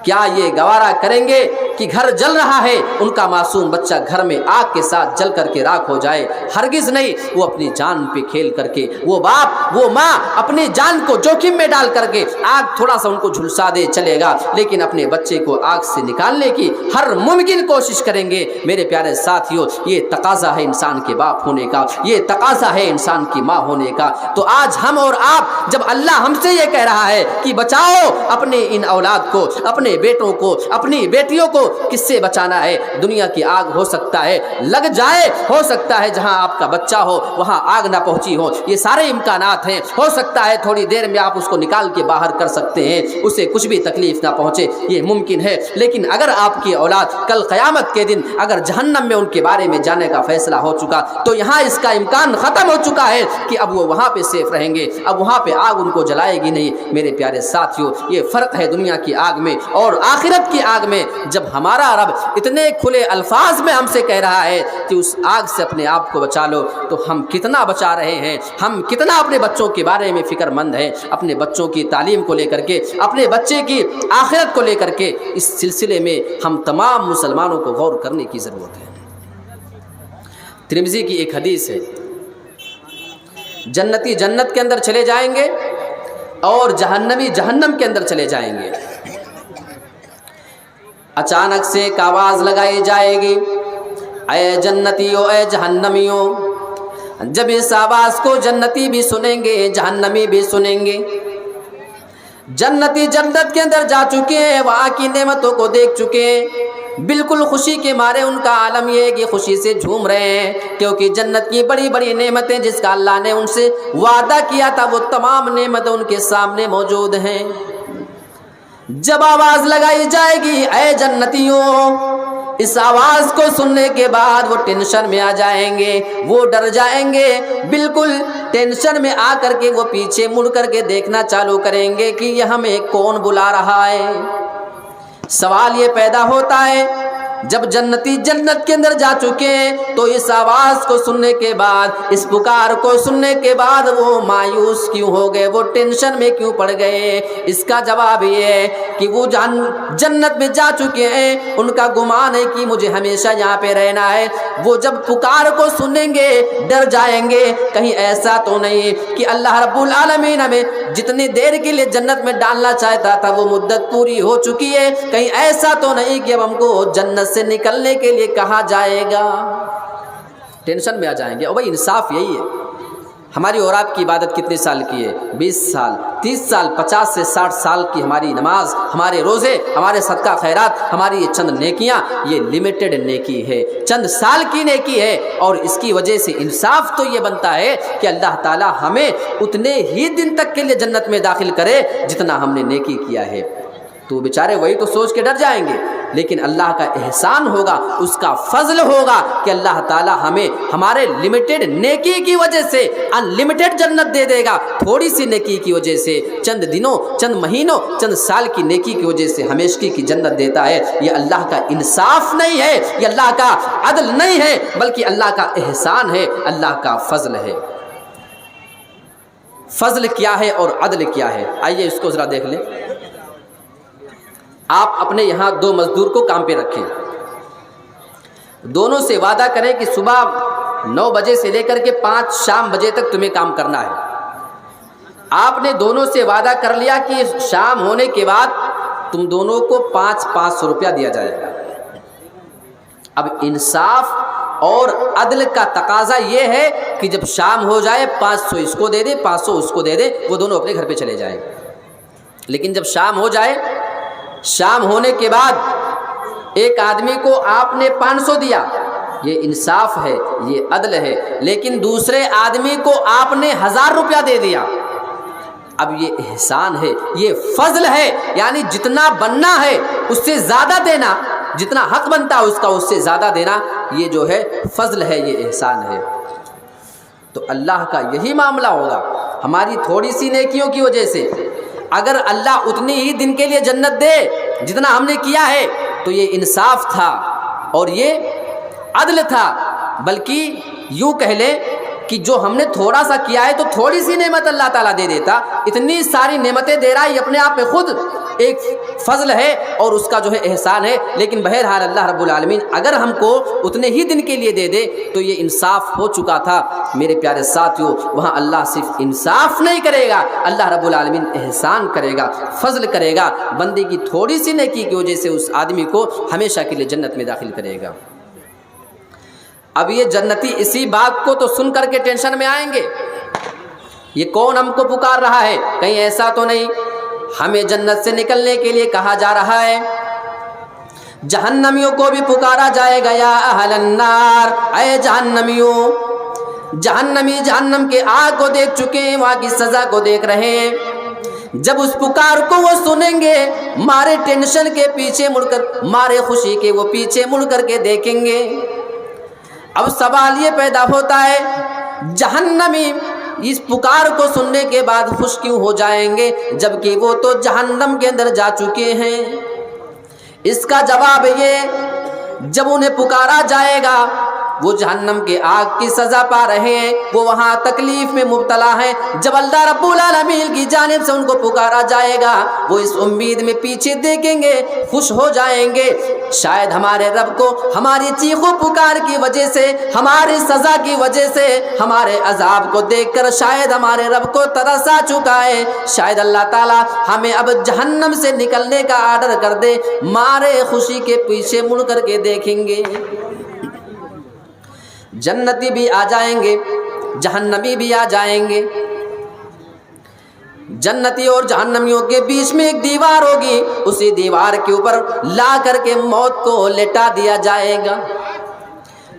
کیا یہ گوارا کریں گے کہ گھر جل رہا ہے ان کا معصوم بچہ گھر میں آگ کے ساتھ جل کر کے راکھ ہو جائے؟ ہرگز نہیں۔ وہ اپنی جان پہ کھیل کر کے، وہ باپ وہ ماں اپنی جان کو جوخم میں ڈال کر کے آگ تھوڑا سا ان کو جھلسا دے چلے گا، لیکن اپنے بچے کو آگ سے نکالنے کی ہر ممکن کوشش کریں گے۔ میرے پیارے ساتھیوں یہ تقاضا ہے انسان کے باپ ہونے کا، یہ تقاضا ہے انسان کی ماں ہونے کا۔ تو آج ہم اور آپ جب اللہ ہم سے یہ کہہ رہا ہے کہ بچاؤ اپنے ان اولاد کو، اپنے بیٹوں کو، اپنی بیٹیوں کو، کس سے بچانا ہے؟ دنیا کی آگ ہو سکتا ہے لگ جائے، ہو سکتا ہے جہاں آپ کا بچہ ہو وہاں آگ نہ پہنچی ہو، یہ سارے امکانات ہیں، ہو سکتا ہے تھوڑی دیر میں آپ اس کو نکال کے باہر کر سکتے ہیں، اسے کچھ بھی تکلیف نہ پہنچے، یہ ممکن ہے۔ لیکن اگر آپ کی اولاد کل قیامت کے دن اگر جہنم میں ان کے بارے میں جانے کا فیصلہ ہو چکا تو یہاں اس کا امکان ختم ہو چکا ہے کہ اب وہ وہاں پہ سیف رہیں گے، اب وہاں پہ آگ ان کو جلائے گی نہیں۔ میرے پیارے ساتھیوں یہ فرق ہے دنیا کی آگ میں اور آخرت کی آگ میں جب ہمارا رب اتنے کھلے الفاظ میں ہم سے کہہ رہا ہے کہ اس آگ سے اپنے آپ کو بچا لو، تو ہم کتنا بچا رہے ہیں، ہم کتنا اپنے بچوں کے بارے میں فکر مند ہیں، اپنے بچوں کی تعلیم کو لے کر کے، اپنے بچے کی آخرت کو لے کر کے۔ اس سلسلے میں ہم تمام مسلمانوں کو غور کرنے کی ضرورت ہے۔ ترمذی کی ایک حدیث ہے، جنتی جنت کے اندر چلے جائیں گے اور جہنمی جہنم کے اندر چلے جائیں گے۔ اچانک سے ایک آواز لگائی جائے گی، اے جنتیوں، اے جہنمیوں۔ جب اس آواز کو جنتی بھی سنیں گے، جہنمی بھی سنیں گے۔ جنتی جنت کے اندر جا چکے ہیں، وہاں کی نعمتوں کو دیکھ چکے ہیں، بالکل خوشی کے مارے ان کا عالم یہ ہے کہ خوشی سے جھوم رہے ہیں، کیونکہ جنت کی بڑی بڑی نعمتیں جس کا اللہ نے ان سے وعدہ کیا تھا وہ تمام نعمتیں ان کے سامنے موجود ہیں۔ جب آواز لگائی جائے گی، اے جنتیوں، اس آواز کو سننے کے بعد وہ ٹینشن میں آ جائیں گے، وہ ڈر جائیں گے، بالکل ٹینشن میں آ کر کے وہ پیچھے مڑ کر کے دیکھنا چالو کریں گے کہ یہ ہمیں کون بلا رہا ہے۔ سوال یہ پیدا ہوتا ہے، جب جنتی جنت کے اندر جا چکے ہیں تو اس آواز کو سننے کے بعد، اس پکار کو سننے کے بعد وہ مایوس کیوں ہو گئے، وہ ٹینشن میں کیوں پڑ گئے؟ اس کا جواب یہ ہے کہ وہ جنت میں جا چکے ہیں، ان کا گمان ہے کہ مجھے ہمیشہ یہاں پہ رہنا ہے۔ وہ جب پکار کو سنیں گے ڈر جائیں گے، کہیں ایسا تو نہیں کہ اللہ رب العالمین ہمیں جتنی دیر کے لیے جنت میں ڈالنا چاہتا تھا وہ مدت پوری ہو چکی ہے، کہیں ایسا تو نہیں کہ اب ہم کو جنت سے نکلنے کے لیے کہا جائے گا۔ ٹینشن میں آ جائیں گے۔ اور بھائی انصاف یہی ہے، ہماری اور آپ کی عبادت کتنے سال کی ہے؟ 20 سال، 30 سال، 50 سے 60 سال کی ہماری نماز، ہمارے روزے، ہمارے صدقہ خیرات، ہماری یہ چند نیکیاں، یہ لمیٹڈ نیکی ہے، چند سال کی نیکی ہے، اور اس کی وجہ سے انصاف تو یہ بنتا ہے کہ اللہ تعالی ہمیں اتنے ہی دن تک کے لیے جنت میں داخل کرے جتنا ہم نے نیکی کیا ہے۔ تو بیچارے وہی تو سوچ کے ڈر جائیں گے، لیکن اللہ کا احسان ہوگا، اس کا فضل ہوگا کہ اللہ تعالی ہمیں ہمارے لمیٹڈ نیکی کی وجہ سے ان لمیٹڈ جنت دے دے گا، تھوڑی سی نیکی کی وجہ سے، چند دنوں، چند مہینوں، چند سال کی نیکی کی وجہ سے ہمیشگی کی جنت دیتا ہے۔ یہ اللہ کا انصاف نہیں ہے، یہ اللہ کا عدل نہیں ہے، بلکہ اللہ کا احسان ہے، اللہ کا فضل ہے۔ فضل کیا ہے اور عدل کیا ہے؟ آئیے اس کو ذرا دیکھ لیں۔ آپ اپنے یہاں 2 مزدور کو کام پہ رکھیں، دونوں سے وعدہ کریں کہ صبح 9 بجے سے لے کر کے 5 شام بجے تک تمہیں کام کرنا ہے۔ آپ نے دونوں سے وعدہ کر لیا کہ شام ہونے کے بعد تم دونوں کو 500 روپیہ دیا جائے گا۔ اب انصاف اور عدل کا تقاضا یہ ہے کہ جب شام ہو جائے 500 اس کو دے دے، 500 اس کو دے دے، وہ دونوں اپنے گھر پہ چلے جائیں۔ لیکن جب شام ہو جائے، شام ہونے کے بعد ایک آدمی کو آپ نے 500 دیا، یہ انصاف ہے، یہ عدل ہے، لیکن دوسرے آدمی کو آپ نے 1000 روپیہ دے دیا، اب یہ احسان ہے، یہ فضل ہے، یعنی جتنا بننا ہے اس سے زیادہ دینا، جتنا حق بنتا ہے اس کا اس سے زیادہ دینا، یہ جو ہے فضل ہے، یہ احسان ہے۔ تو اللہ کا یہی معاملہ ہوگا، ہماری تھوڑی سی نیکیوں کی وجہ سے اگر اللہ اتنی ہی دن کے لیے جنت دے جتنا ہم نے کیا ہے تو یہ انصاف تھا اور یہ عدل تھا، بلکہ یوں کہہ لیں کہ جو ہم نے تھوڑا سا کیا ہے تو تھوڑی سی نعمت اللہ تعالیٰ دے دیتا، اتنی ساری نعمتیں دے رہا ہے، یہ اپنے آپ میں خود ایک فضل ہے اور اس کا جو ہے احسان ہے۔ لیکن بہرحال اللہ رب العالمین اگر ہم کو اتنے ہی دن کے لیے دے دے تو یہ انصاف ہو چکا تھا۔ میرے پیارے ساتھیوں، وہاں اللہ صرف انصاف نہیں کرے گا، اللہ رب العالمین احسان کرے گا، فضل کرے گا، بندے کی تھوڑی سی نیکی کی وجہ سے اس آدمی کو ہمیشہ کے لیے جنت میں داخل کرے گا۔ اب یہ جنتی اسی بات کو تو سن کر کے ٹینشن میں آئیں گے، یہ کون ہم کو پکار رہا ہے، کہیں ایسا تو نہیں ہمیں جنت سے نکلنے کے لیے کہا جا رہا ہے۔ جہنمیوں کو بھی پکارا جائے گا، یا اہل النار، اے جہنمیوں۔ جہنمی جہنم کے آگ کو دیکھ چکے ہیں، وہاں کی سزا کو دیکھ رہے ہیں، جب اس پکار کو وہ سنیں گے مارے ٹینشن کے پیچھے مڑ کر، مارے خوشی کے وہ پیچھے مڑ کر کے دیکھیں گے۔ اب سوال یہ پیدا ہوتا ہے، جہنمی اس پکار کو سننے کے بعد خوش کیوں ہو جائیں گے جبکہ وہ تو جہنم کے اندر جا چکے ہیں؟ اس کا جواب یہ، جب انہیں پکارا جائے گا، وہ جہنم کے آگ کی سزا پا رہے ہیں، وہ وہاں تکلیف میں مبتلا ہیں، جب اللہ رب العالمین کی جانب سے ان کو پکارا جائے گا، وہ اس امید میں پیچھے دیکھیں گے، خوش ہو جائیں گے، شاید ہمارے رب کو ہماری چیخ و پکار کی وجہ سے، ہماری سزا کی وجہ سے، ہمارے عذاب کو دیکھ کر شاید ہمارے رب کو ترس آ چکا ہے، شاید اللہ تعالیٰ ہمیں اب جہنم سے نکلنے کا آرڈر کر دے، مارے خوشی کے پیچھے مڑ کر کے دیکھیں گے۔ جنتی بھی آ جائیں گے، جہنمی بھی آ جائیں گے، جنتی اور جہنمیوں کے بیچ میں ایک دیوار ہوگی، اسی دیوار کے اوپر لا کر کے موت کو لٹا دیا جائے گا،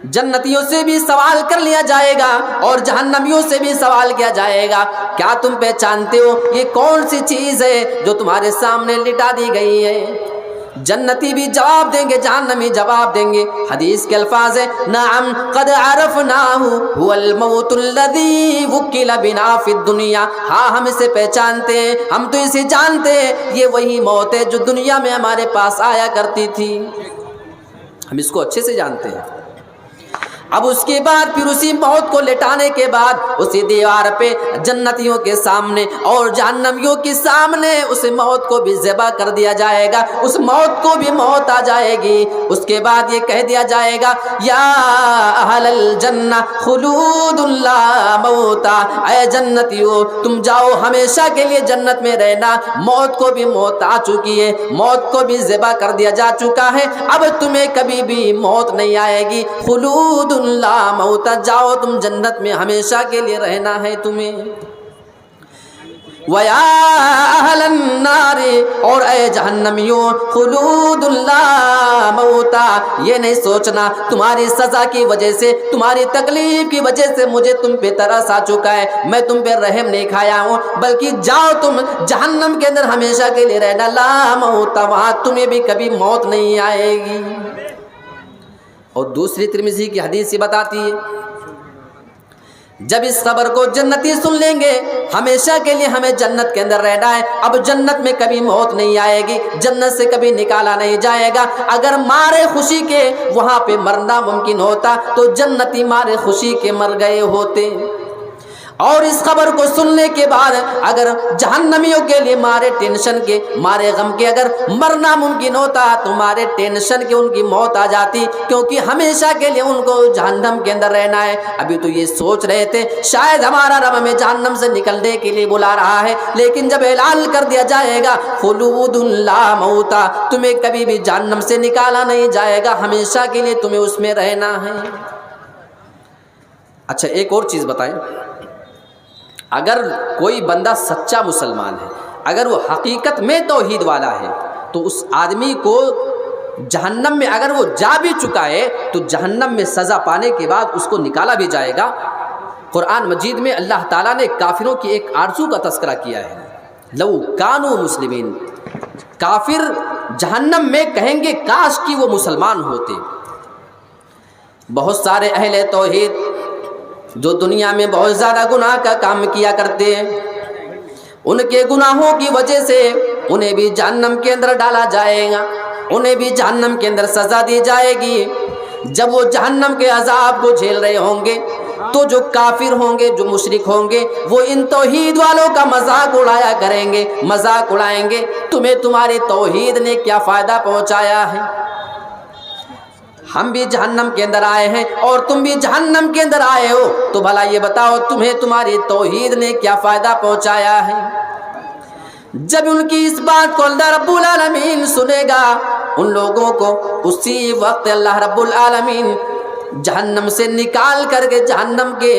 جنتیوں سے بھی سوال کر لیا جائے گا اور جہنمیوں سے بھی سوال کیا جائے گا، کیا تم پہچانتے ہو یہ کون سی چیز ہے جو تمہارے سامنے لٹا دی گئی ہے؟ جنتی بھی جواب دیں گے، جہنمی جواب دیں گے، حدیث کے الفاظ ہیں، نعم قد عرفناہ هو الموت الذی وکل بنا فی الدنیا، ہاں ہم اسے پہچانتے ہیں، ہم تو اسے جانتے ہیں، یہ وہی موت ہے جو دنیا میں ہمارے پاس آیا کرتی تھی، ہم اس کو اچھے سے جانتے ہیں۔ اب اس کے بعد پھر اسی موت کو لٹانے کے بعد اسی دیوار پہ جنتیوں کے سامنے اور جہنمیوں کے سامنے اس موت کو بھی ذبح کر دیا جائے گا، اس موت کو بھی موت آ جائے گی، اس کے بعد یہ کہہ دیا جائے گا، یا اہل الجنہ خلود لا موتا، اے جنتیوں تم جاؤ ہمیشہ کے لیے جنت میں رہنا، موت کو بھی موت آ چکی ہے، موت کو بھی ذبح کر دیا جا چکا ہے، اب تمہیں کبھی بھی موت نہیں آئے گی، خلود لا موت، جاؤ تم جنت میں ہمیشہ کے لیے رہنا ہے تمہیں۔ وَيَا أَهْلَ النَّارِ، اور اے جہنمیوں خلود لا موتا، یہ نہیں سوچنا تمہاری سزا کی وجہ سے، تمہاری تکلیف کی وجہ سے مجھے تم پہ ترس آ چکا ہے، میں تم پہ رحم نہیں کھایا ہوں، بلکہ جاؤ تم جہنم کے اندر ہمیشہ کے لیے رہنا، لا موتا، وہاں تمہیں بھی کبھی موت نہیں آئے گی۔ اور دوسری ترمذی کی حدیث یہ بتاتی ہے، جب اس خبر کو جنتی سن لیں گے، ہمیشہ کے لیے ہمیں جنت کے اندر رہنا ہے، اب جنت میں کبھی موت نہیں آئے گی، جنت سے کبھی نکالا نہیں جائے گا، اگر مارے خوشی کے وہاں پہ مرنا ممکن ہوتا تو جنتی مارے خوشی کے مر گئے ہوتے، اور اس خبر کو سننے کے بعد اگر جہنمیوں کے لیے مارے ٹینشن کے، مارے غم کے اگر مرنا ممکن ہوتا تو مارے ٹینشن کے ان کی موت آ جاتی، کیونکہ ہمیشہ کے لیے ان کو جہنم کے اندر رہنا ہے۔ ابھی تو یہ سوچ رہے تھے شاید ہمارا رب ہمیں جہنم سے نکلنے کے لیے بلا رہا ہے، لیکن جب اعلان کر دیا جائے گا خلود لا موتا، تمہیں کبھی بھی جہنم سے نکالا نہیں جائے گا، ہمیشہ کے لیے تمہیں اس میں رہنا ہے۔ اچھا ایک اور چیز بتائیں، اگر کوئی بندہ سچا مسلمان ہے، اگر وہ حقیقت میں توحید والا ہے، تو اس آدمی کو جہنم میں اگر وہ جا بھی چکا ہے تو جہنم میں سزا پانے کے بعد اس کو نکالا بھی جائے گا۔ قرآن مجید میں اللہ تعالیٰ نے کافروں کی ایک آرزو کا تذکرہ کیا ہے، لو کانوا مسلمین، کافر جہنم میں کہیں گے کاش کہ وہ مسلمان ہوتے۔ بہت سارے اہل توحید جو دنیا میں بہت زیادہ گناہ کا کام کیا کرتے ہیں، ان کے گناہوں کی وجہ سے انہیں بھی جہنم کے اندر ڈالا جائے گا، انہیں بھی جہنم کے اندر سزا دی جائے گی۔ جب وہ جہنم کے عذاب کو جھیل رہے ہوں گے تو جو کافر ہوں گے، جو مشرک ہوں گے، وہ ان توحید والوں کا مذاق اڑایا کریں گے، مذاق اڑائیں گے، تمہیں تمہاری توحید نے کیا فائدہ پہنچایا ہے؟ ہم بھی جہنم کے اندر آئے ہیں اور تم بھی جہنم کے اندر آئے ہو، تو بھلا یہ بتاؤ تمہیں تمہاری توحید نے کیا فائدہ پہنچایا ہے؟ جب ان کی اس بات کو اللہ رب العالمین سنے گا، ان لوگوں کو اسی وقت اللہ رب العالمین جہنم سے نکال کر کے جہنم کے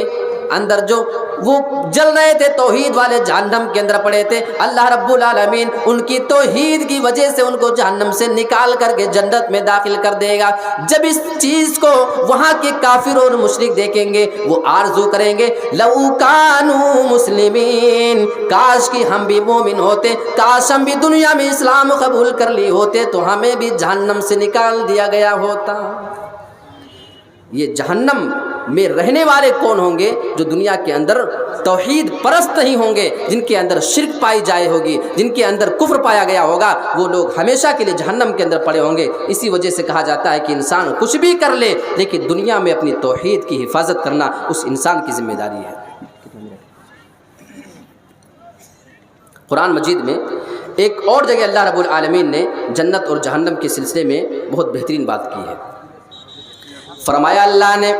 اندر جو وہ جل رہے تھے توحید والے جہنم کے اندر پڑے تھے، اللہ رب العالمین ان کی توحید کی وجہ سے ان کو جہنم سے نکال کر کے جنت میں داخل کر دے گا۔ جب اس چیز کو وہاں کے کافر اور مشرک دیکھیں گے، وہ آرزو کریں گے لو کانوا مسلمین، کاش کہ ہم بھی مومن ہوتے، کاش ہم بھی دنیا میں اسلام قبول کر لی ہوتے تو ہمیں بھی جہنم سے نکال دیا گیا ہوتا۔ یہ جہنم میں رہنے والے کون ہوں گے؟ جو دنیا کے اندر توحید پرست نہیں ہوں گے، جن کے اندر شرک پائی جائے ہوگی، جن کے اندر کفر پایا گیا ہوگا، وہ لوگ ہمیشہ کے لیے جہنم کے اندر پڑے ہوں گے۔ اسی وجہ سے کہا جاتا ہے کہ انسان کچھ بھی کر لے لیکن دنیا میں اپنی توحید کی حفاظت کرنا اس انسان کی ذمہ داری ہے۔ قرآن مجید میں ایک اور جگہ اللہ رب العالمین نے جنت اور جہنم کے سلسلے میں بہت بہترین بات کی ہے۔ فرمایا اللہ نے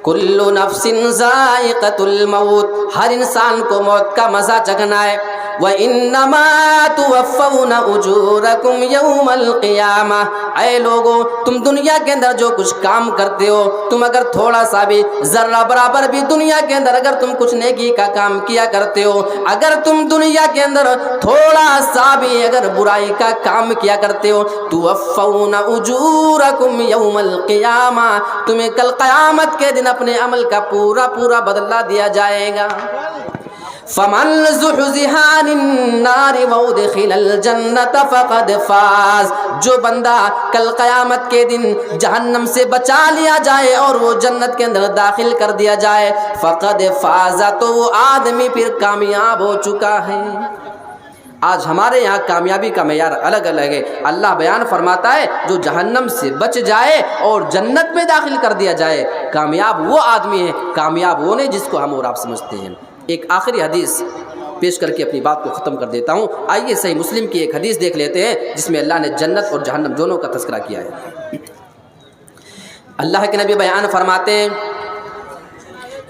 کل نفس ذائقۃ الموت، ہر انسان کو موت کا مزہ چکھنا ہے۔ وَإِنَّمَا تُوَفَّوْنَ أُجُورَكُمْ يَوْمَ الْقِيَامَةِ، اے لوگو تم دنیا کے اندر جو کچھ کام کرتے ہو، تم اگر تھوڑا سا بھی ذرہ برابر بھی دنیا کے اندر اگر تم کچھ نیکی کا کام کیا کرتے ہو، اگر تم دنیا کے اندر تھوڑا سا بھی اگر برائی کا کام کیا کرتے ہو، تُوَفَّوْنَ أُجُورَكُمْ يَوْمَ الْقِيَامَةِ، تمہیں کل قیامت کے دن اپنے عمل کا پورا پورا بدلہ دیا جائے گا۔ فَمَنْ زُحْزِحَ عَنِ النَّارِ وَأُدْخِلَ الْجَنَّةَ فَقَدْ فَازَ، جو بندہ کل قیامت کے دن جہنم سے بچا لیا جائے اور وہ جنت کے اندر داخل کر دیا جائے، فَقَدْ فَازَ، تو وہ آدمی پھر کامیاب ہو چکا ہے۔ آج ہمارے یہاں کامیابی کا معیار الگ الگ ہے۔ اللہ بیان فرماتا ہے جو جہنم سے بچ جائے اور جنت میں داخل کر دیا جائے، کامیاب وہ آدمی ہے، کامیاب وہ نہیں جس کو ہم اور آپ سمجھتے ہیں۔ ایک آخری حدیث پیش کر کے اپنی بات کو ختم کر دیتا ہوں۔ آئیے صحیح مسلم کی ایک حدیث دیکھ لیتے ہیں جس میں اللہ نے جنت اور جہنم دونوں کا تذکرہ کیا ہے۔ اللہ کے نبی بیان فرماتے ہیں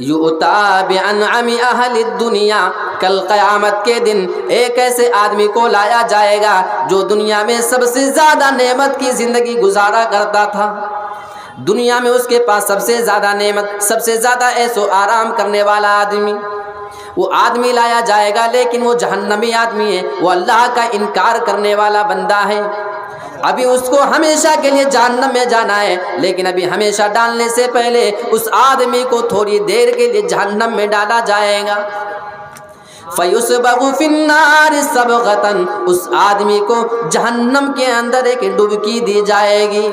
یؤتی بانعم اہل الدنیا، کل قیامت کے دن ایک ایسے آدمی کو لایا جائے گا جو دنیا میں سب سے زیادہ نعمت کی زندگی گزارا کرتا تھا۔ دنیا میں اس کے پاس سب سے زیادہ نعمت، سب سے زیادہ عیش و آرام کرنے والا آدمی، وہ آدمی لایا جائے گا، لیکن وہ جہنمی آدمی ہے، وہ اللہ کا انکار کرنے والا بندہ ہے۔ ابھی اس کو ہمیشہ کے لیے جہنم میں جانا ہے، لیکن ابھی ہمیشہ ڈالنے سے پہلے اس آدمی کو تھوڑی دیر کے لیے جہنم میں ڈالا جائے گا۔ فَيُسْبَغُ فِي النَّارِ سَبْغَةً، اس آدمی کو جہنم کے اندر ایک ڈبکی دی جائے گی،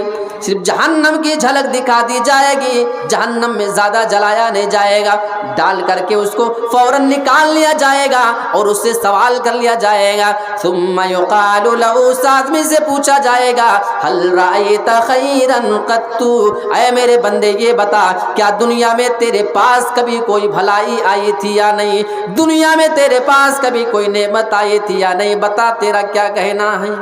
صرف جہنم کی جھلک دکھا دی جائے گی، جہنم میں زیادہ جلایا نہیں جائے گا، ڈال کر کے اس کو فوراً نکال لیا جائے گا اور اس سے سوال کر لیا جائے گا۔ ثم يقال له، اس آدمی سے پوچھا جائے گا هل رأيت خيرا قط، اے میرے بندے یہ بتا کیا دنیا میں تیرے پاس کبھی کوئی بھلائی آئی تھی یا نہیں، دنیا میں تیرے پاس کبھی کوئی نعمت آئی تھی یا نہیں، بتا تیرا کیا کہنا ہے۔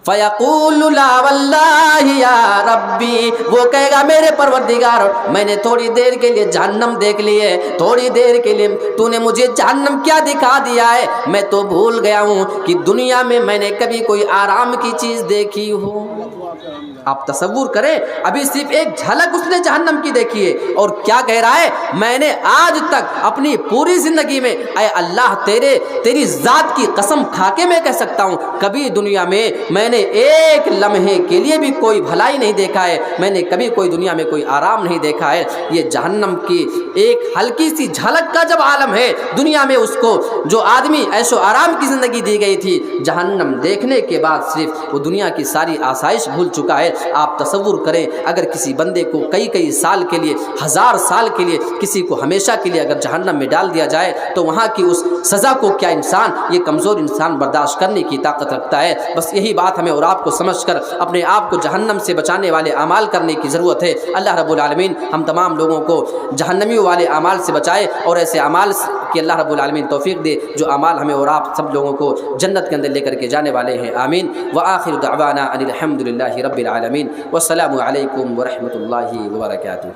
فَيَقُولُ لَا وَاللَّهِ يَا رَبِّي، وہ کہے گا میرے پروردگار میں نے تھوڑی دیر کے لیے جہنم دیکھ لی ہے، تھوڑی دیر کے لیے تو نے مجھے جہنم کیا دکھا دیا ہے، میں تو بھول گیا ہوں کہ دنیا میں نے کبھی کوئی آرام کی چیز دیکھی ہو۔ آپ تصور کریں ابھی صرف ایک جھلک اس نے جہنم کی دیکھی ہے اور کیا کہہ رہا ہے، میں نے آج تک اپنی پوری زندگی میں اے اللہ تیری ذات کی قسم کھا کے میں کہہ سکتا ہوں کبھی دنیا میں نے ایک لمحے کے لیے بھی کوئی بھلائی نہیں دیکھا ہے، میں نے کبھی کوئی دنیا میں کوئی آرام نہیں دیکھا ہے۔ یہ جہنم کی ایک ہلکی سی جھلک کا جب عالم ہے، دنیا میں اس کو جو آدمی عیش و آرام کی زندگی دی گئی تھی، جہنم دیکھنے کے بعد صرف وہ دنیا کی ساری آسائش بھول چکا ہے۔ آپ تصور کریں اگر کسی بندے کو کئی سال کے لیے، 1000 سال کے لیے، کسی کو ہمیشہ کے لیے اگر جہنم میں ڈال دیا جائے تو وہاں کی اس سزا کو کیا انسان، یہ کمزور انسان برداشت کرنے کی طاقت رکھتا ہے؟ بس یہی بات ہمیں اور آپ کو سمجھ کر اپنے آپ کو جہنم سے بچانے والے اعمال کرنے کی ضرورت ہے۔ اللہ رب العالمین ہم تمام لوگوں کو جہنمیوں والے اعمال سے بچائے اور ایسے اعمال کہ اللہ رب العالمین توفیق دے جو اعمال ہمیں اور آپ سب لوگوں کو جنت کے اندر لے کر کے جانے والے ہیں، آمین۔ وآخر دعوانا ان الحمد للہ رب العالمین، والسلام علیکم ورحمۃ اللہ وبرکاتہ۔